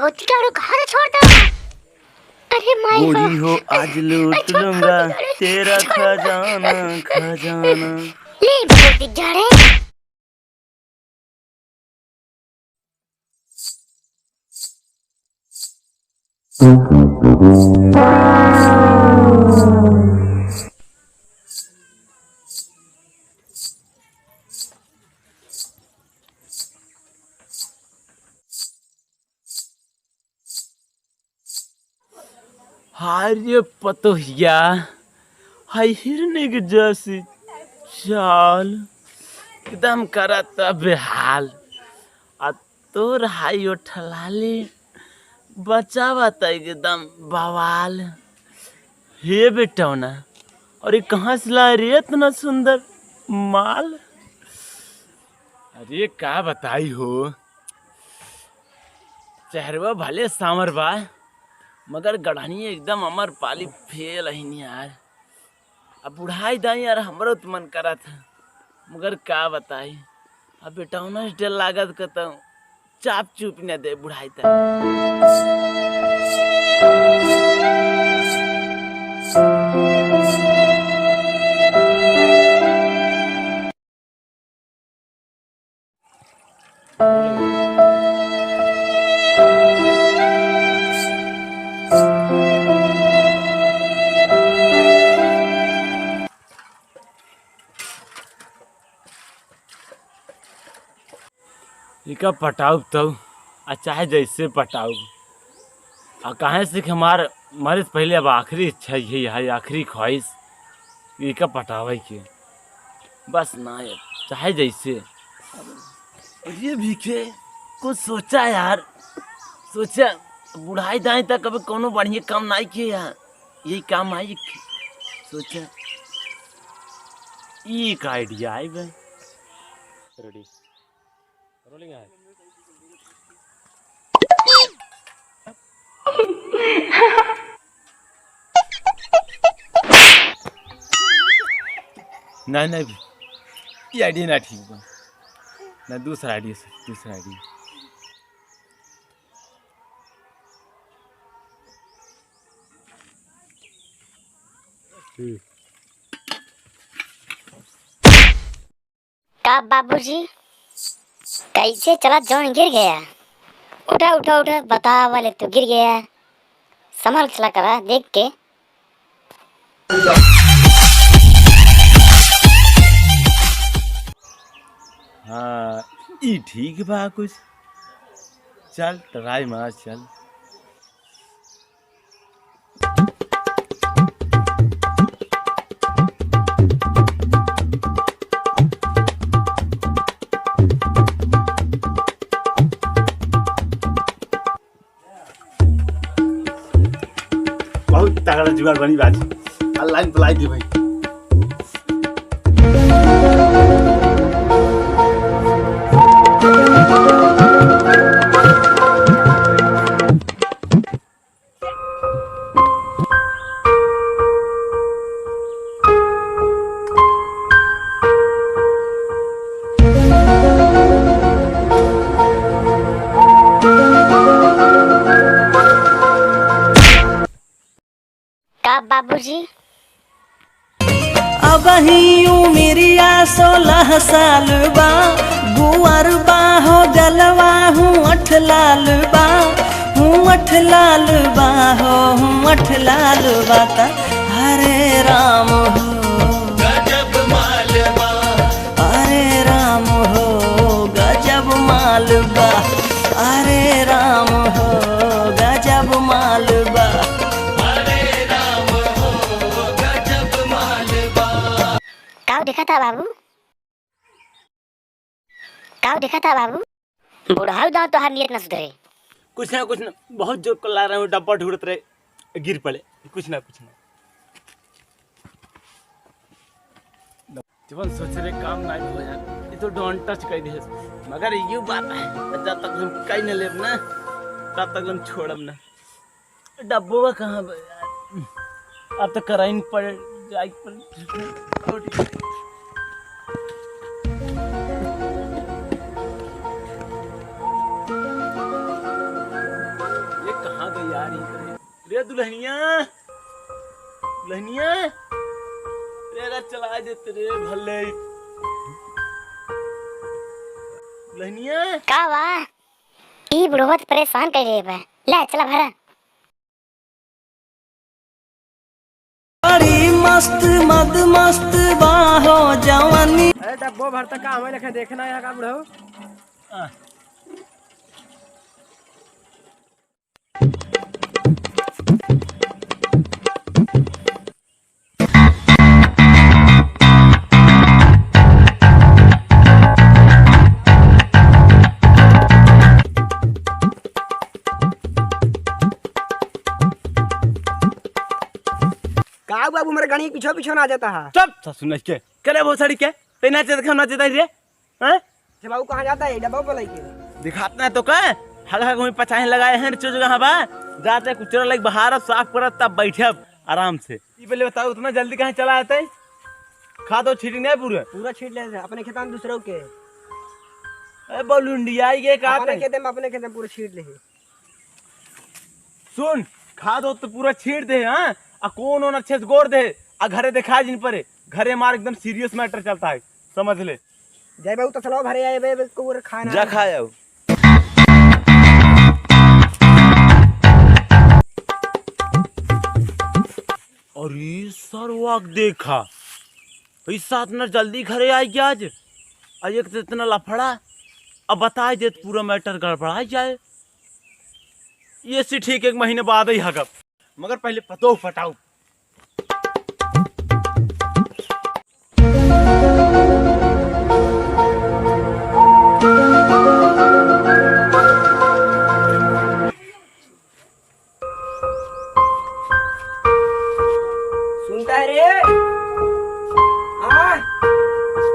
वो कीटाणु कहाँ से छोड़ दो। अरे माय गॉड, बूढ़ी हो आज लूट लूंगा तेरा खजाना खजाना। ले बहुत दिख जा रहे। हाय रे पतोहिया, हाय हिरने के जैसी चाल, एकदम करता बेहाल। आ तोर हाय उठलाली बचावा त एकदम बवाल। हे बेटौना, अरे कहाँ से ला रे इतना सुंदर माल। अरे का बताई हो, चेहरवा भले सामर बा मगर गढ़नी एकदम अमर पाली फेल है यार। अब बुढ़ाई दाई यार हमरो तो मन करा था मगर का बताई। अब बेटौना से डर लागत का तो चाप चुप न दे बुढ़ाई तक। इका पटाऊ तब आ चाहे जैसे पटाऊ आ कहे से कि हमार मरे से पहले अब आखिरी इच्छा यही है, आखिरी ख्वाहिश इका पटावे के बस ना यार, चाहे जैसे। ये भीखे कुछ सोचा यार, सोचा बुढ़ाई दाई तक कभी कोनो बढ़िया काम नहीं किए यार, यही काम आई सोचा एक आइडिया आई भाई। रेडी रोलिंग है। नहीं नहीं ये आइडिया ना ठीक बा ना, दूसरा आइडिया से दूसरा आइडिया। का बाबूजी कैसे चला, जौन गिर गया। उठा उठा उठा, बता वाले तो गिर गया, संभल चला करा देख के। हाँ ई ठीक बा कुछ, चल ट्राई मार चल। बहुत तगड़ा जुगाड़ बनी बाजी, ऑनलाइन पलाई दी भाई। का बाबूजी अब ही उमिरिया 16 साल बा, गुअर बा हो गलवा हूँ अठ लाल बा, हूँ अठ लाल बा हो हूँ अठ लाल बा ता हरे राम हो गजब मालबा, अरे राम हो गजब मालबा, अरे राम हो गजब मालबा। काव देखा था बाबू, काव देखा था बाबू। बुढ़ाऊ दांत तो हर नियत न सुधरे। कुछ ना बहुत जोर कर ला रहा हूँ, डब्बा ढूंढते रहे गिर पड़े, कुछ ना जीवन सोच रहे काम नहीं हो यार, ये तो डोंट टच कर दे मगर ये बात है जब तक हम कहीं न लेब ना तब तक हम छोड़ब ना। डब्बा कहाँ यार, अब तो कराइन पड़ जाए पर। रे दुल्हनिया दुल्हनिया रे चला देते रे भले दुल्हनिया का वाह ई बुढ़वा तो परेशान कर रहे बा। ले चला भरा। बड़ी मस्त मद मस्त बाहो जवानी। अरे डब्बो भरता का हमें लेके देखना है का बुढ़ऊ। का बाबू मेरे गाड़ी पीछे पीछे ना जाता है। चुप सुन के करे वो साड़ी के ते नाचे देखा नाचे रे हैं से बाबू कहाँ जाता है डब्बा बोला के दिखातना है तो का हगा घूम पचाहे लगाए हैं चोज कहां बा जाते कुचरा लाइक बाहर साफ करत तब बैठे आराम से ई पहले बताओ उतना जल्दी कहां चला आते खा दो छीटी नहीं पूरा पूरा छीट ले अपने खेत में दूसरों के ए बोलुंडिया ये का अपने खेत में पूरा छीट ले। सुन खा दो तो पूरा छीट दे हां आ कौन ओन अच्छे से गोर दे आ घरे दिखा जिन पर घरे हमार एकदम सीरियस मैटर चलता है समझ ले जय बाबू तो चलो भरे आए बे को खाना जा खा जाओ। अरे सरवाक देखा इस साथ न जल्दी घरे आई गया आज एक तो इतना लफड़ा अब बता दे पूरा मैटर गड़बड़ा जाए ये सी ठीक 1 महीने बाद ही हगब मगर पहले पतो फटाओ। सुनता है रे हाँ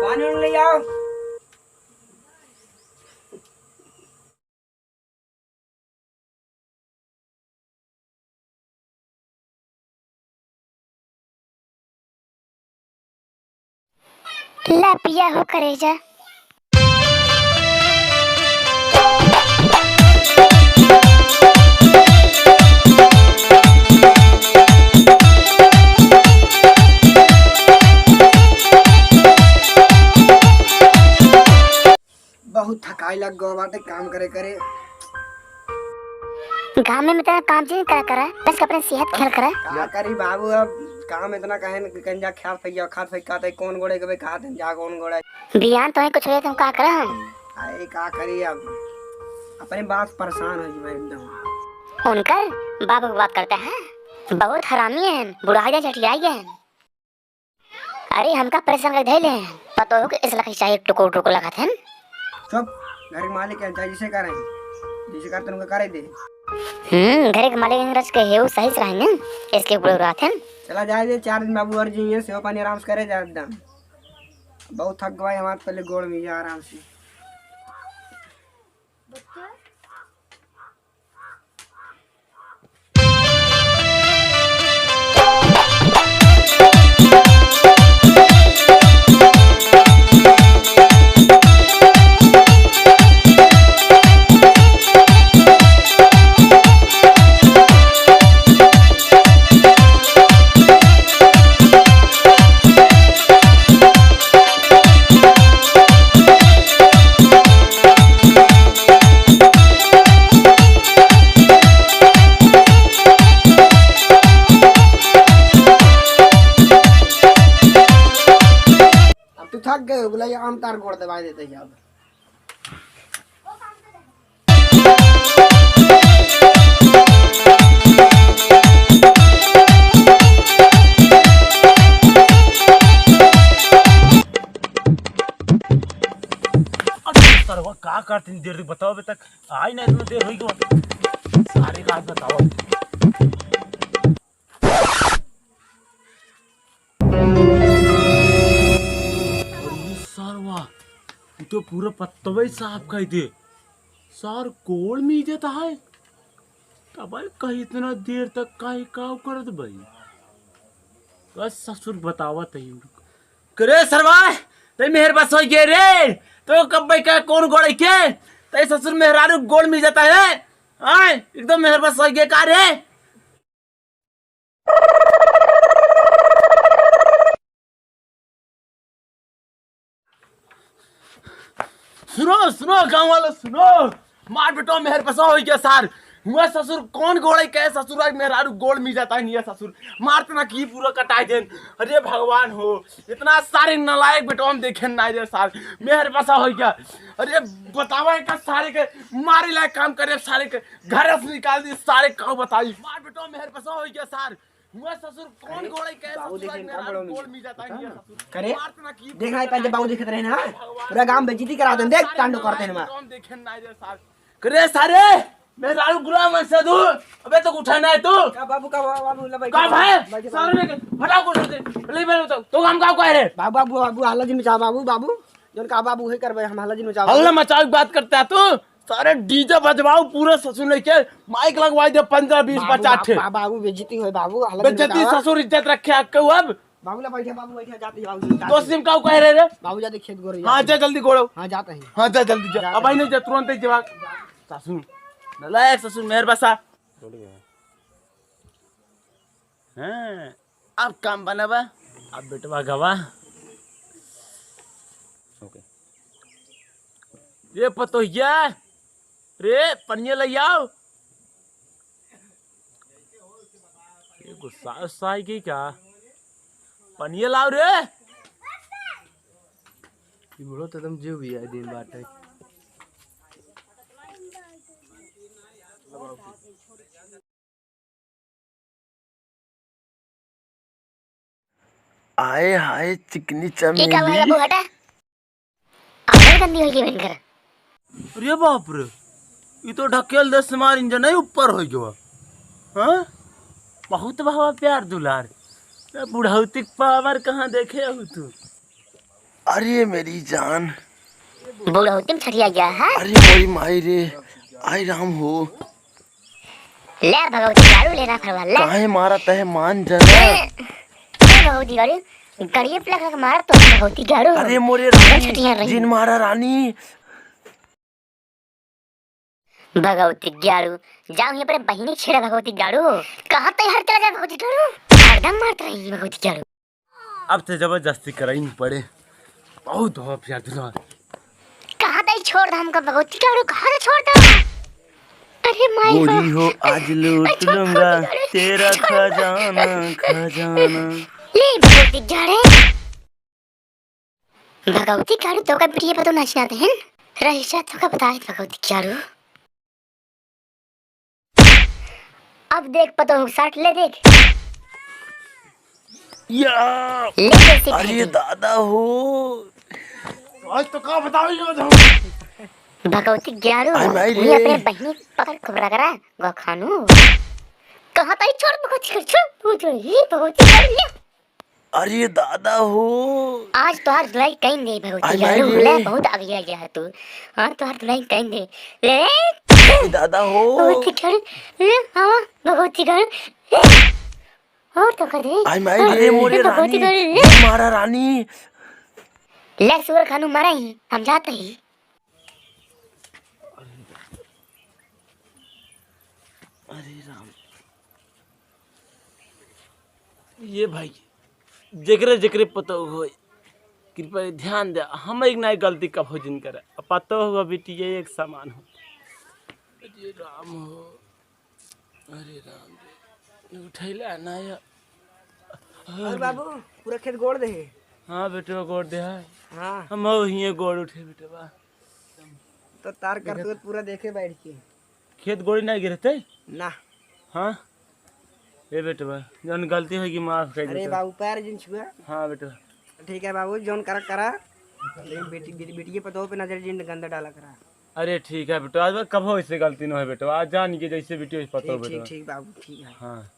पानी ले आओ। ला पिया हो करे जा। बहुत थकाई लग गो बाटे काम करे करे गाँव में तेरा काम चीज करा बस अपने सेहत ख्याल करा। क्या करी बाबू अब काम इतना कहे कंजा ख्याल फैया खाद फैका ते कौन गोड़े के खाद जा कौन गोड़े बियान तो कुछ हो तुम का करा हम आए का करी अब अपने बात परेशान हो जी एकदम। उनकर बाबू की बात करते हैं बहुत हरामी है बुढ़ाई झटियाई है। अरे हमका परेशान कर धैले पता हो कि इस लखी चाहिए टुको टुको लगाते हैं। चुप घर के मालिक है जिसे करें जिसे करते उनका करे दे। घर के मालिक रच के है वो सही से रहेंगे इसलिए बुढ़े रात हैं। चला जाए दे 4 दिन बाबू और जी सेवा पानी आराम से करे जा एकदम बहुत थक गए हमारे पहले गोड़ में जा आराम से। थक गए बोला ये आम तार गोड़ दबा देते हैं अब। सरवा का करते देर तक बताओ अभी तक आई ना इतना देर हो गई सारे का बताओ। तो पूरा पत्तवा साफ कर दे सार कोल में जाता है तब कहीं इतना देर तक काहे काव करत भाई बस ससुर बतावत है करे सरवा ते मेहर बस हो गए रे तो कब भाई का कौन गोड़ के ते ससुर मेहरारू गोड़ में जाता है एकदम मेहर बस हो गए का रे। सुनो गाँव वालों सुनो, मार बेटो मेहर पसा हो गया सार। हुआ ससुर कौन गोड़े कहे ससुर आज मेहरा गोड़ मिल जाता है नहीं ससुर मारते ना की पूरा कटाई देन। अरे भगवान हो, इतना सारे नलायक बेटो हम देखे ना रे सार मेहर पसा हो गया। अरे बतावा का सारे के मारे लायक काम करे, सारे के घर से निकाल दी, सारे कहो बताई मार बेटो मेहर पसा हो गया सार। हुआ ससुर कौन गोड़े कहे ससुर आज मेहरा गोड़ मिल जाता है नहीं ससुर करे मारते ना की देखना पहले बाबू दिखत रहे ना, पूरा गांव बेइज्जती करा दे, देख कांडो करते हैं हम देखे ना रे सार। करे सारे मेरा गुलाम है सदू, अबे तो उठाना है तू का बाबू ला भाई का भाई सारे ने फटा को दे ले मेरे तो हम का कह रे बाबू हल्ला जी मचा बाबू जोन का बाबू है करबे हम हल्ला जी मचा हल्ला मचाओ की बात करता है तू। सारे डीजे बजवाओ पूरे ससुर लेके माइक लगवाई दे 15 20 50 ठे बाबू बेइज्जती होय बाबू हल्ला बेइज्जती ससुर इज्जत रखे आके अब बाबू ला बैठे जाते बाबू तो सिम का कह रे रे। बाबू जाते खेत गोरे हां जा जल्दी गोड़ो, हां जाते हैं हां जा जल्दी जा अब नहीं जा तुरंत ही जवाब ससुर नलायक ससुर मेहर बसा हैं। अब काम बनावा अब बेटवा गवा ओके ये पतोहिया रे पनिया ले आओ। ये गुस्सा है की क्या पनिया लाओ रे। बोलो तो तुम जो भी है दिन बाटे आए हाय चिकनी ठीक है भाई चमेली। बाबू हटा आवाज गंदी होगी बनकर। अरे बाप रे ये तो ढकेल 10 मार इंजन है ऊपर हो गया। हाँ बहुत भावा प्यार दुलार बुढ़ौती पावर कहाँ देखे हो तू। अरे मेरी जान, बुढ़ौती में छठिया गया है। अरे मोरी माई रे, आई राम हो ले भगवती गाड़ू लेना फरवा ले काहे मारा तहे मान जना। भगवती गाड़ू गड़िए पे लगा मारा तो भगवती गाड़ू। अरे मोरे छठिया रानी रही जिन मारा रानी। भगवती गाड़ू जाओ यहाँ पर बहिनी छेड़ा भगवती गाड़ू कहाँ तक हर चला जाए भगवती गाड़ू हरदम मारते रही भगवती गाड़ू। अब तो जबरदस्ती कराई नहीं पड़े बहुत भावा प्यार दुलार। कहाँ तक छोड़ दा हमका भगवती गाड़ू कहाँ तक छोड़ दा। अरे माई गोरी हो आज लूट लूंगा तेरा खजाना खजाना। ले भगवती गाड़े भगवती गाड़ू तो का प्रिय पतो नाच जाते हैं रहीशा तो का बताए भगवती गाड़ू। अब देख पतो साठ ले देख या ले जैसे अरे दादा हो आज तो का बताओ भगवती ग्यारह आई माई रे। ये अपने बहनी पकड़ खबरा करा गो खानू कहाँ तक छोड़ भगवती कर छोड़ पूछ ये भगवती कर ले। अरे दादा हो आज तो हर दुलाई कहीं दे भगवती आई ग्यारह माई रे। ले बहुत आगे गया है तू। हाँ तो हर दुलाई कहीं दे ले अरे दादा हो भगवती कर ले हाँ भगवती कर और तो कर दे आई माई रे मोरे भगवती रानी कर ले जिन मारा रानी। ले सूर खानू मारा ही हम जाते ही। अरे राम ये भाई जेकरे जेकरे पतो हो कृपया ध्यान दे हम एक नई गलती कब हो जिन करे पतो होगा बेटी ये एक समान हो। अरे राम हो अरे राम उठैला ना या और बाबू पूरा खेत गोड़ दे। हाँ बेटे गोड़ दे है हां हम हिये गोड़ उठे बेटे बा तो तार करते हुए पूरा देखे बैठ के खेत गोड़ी नहीं गिरते ना। हाँ ये बेटे बा जौन गलती होगी माफ कर अरे दे। बाबू पैर जिन छुआ हाँ बेटे ठीक है बाबू जोन करा करा लेकिन बेटी के पतो पे नजर जिन गंदा डाला करा। अरे ठीक है बेटा आज कब हो इससे गलती ना हो बेटा आज जान के जैसे बेटी पता हो ठीक बेटा। ठीक ठीक बाबू ठीक है। हाँ